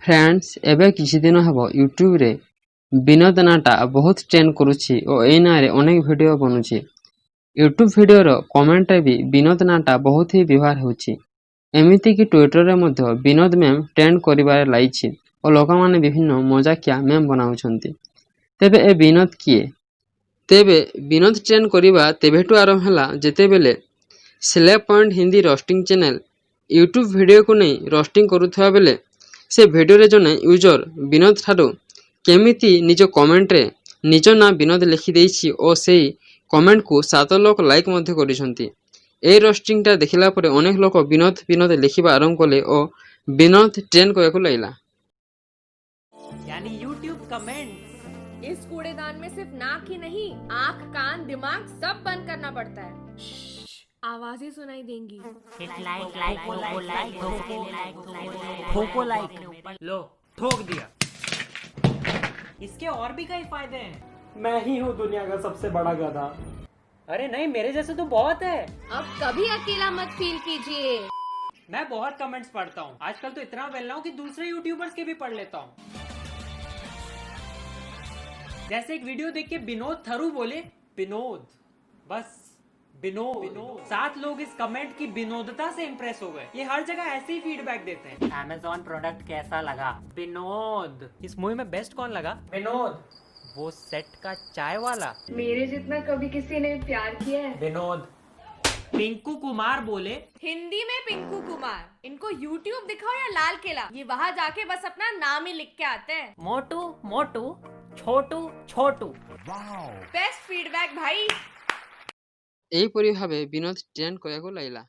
Friends एबे किछि दिन हबो यूट्यूब रे विनोद नाटा बहुत ट्रेंड करुछि और ए ना रे अनेक वीडियो बनुछि। यूट्यूब वीडियो रो कमेंट रे भी विनोद नाटा बहुत ही व्यवहार होछि। एमिति कि ट्विटर रे मध्य विनोद मेम ट्रेंड करिबारे लाइछि और लोक माने विभिन्न मजाकिया मेम बनाउछन्ति। तेबे ए विनोद किए? तेबे विनोद ट्रेंड करिबा तेबेटु आरंभ हला जेतेबेले slab point Hindi roasting channel YouTube video को नहीं रोस्टिंग करुथवा बेले से भिडियो रे जने यूजर विनोद ठारू केमिति निज कमेंट रे निज ना विनोद लिखि देइछि और सेही कमेंट को 7 लोक लाइक मध्य करिसंती। ए रोस्टिंग ता देखिला परे अनेक लोक विनोद विनोद लिखिबा आरंभ कले और विनोद ट्रेंड करको लाइला। यानी YouTube कमेंट्स इस कूड़ेदान में सिर्फ नाक ही नहीं, आंख, कान, दिमाग सब बंद करना पड़ता है। आवाजें सुनाई देंगी। ठोको लाइक लो ठोक दिया। इसके और भी कई फायदे हैं। मैं ही हूँ दुनिया का सबसे बड़ा गधा। अरे नहीं, मेरे जैसे तो बहुत है। अब कभी अकेला मत फील कीजिए। मैं बहुत कमेंट्स पढ़ता हूँ। आजकल तो इतना वेल हूँ कि दूसरे यूट्यूबर्स के भी पढ़ लेता हूँ। जैसे एक वीडियो देख के विनोद थरू बोले विनोद, बस विनोद। 7 लोग इस कमेंट की विनोदता से इम्प्रेस हो गए। ये हर जगह ऐसे ही फीडबैक देते हैं। Amazon प्रोडक्ट कैसा लगा? विनोद। इस मूवी में बेस्ट कौन लगा? विनोद। वो सेट का चाय वाला? मेरे जितना कभी किसी ने प्यार किया है? विनोद। पिंकू कुमार बोले हिंदी में पिंकू कुमार। इनको YouTube दिखाओ या लाल किला, ये वहाँ जाके बस अपना नाम ही लिख के आते हैं। मोटू मोटू, छोटू छोटू। बेस्ट फीडबैक भाई। एहिपरि भावे विनोद ट्रेंड करको लाइला।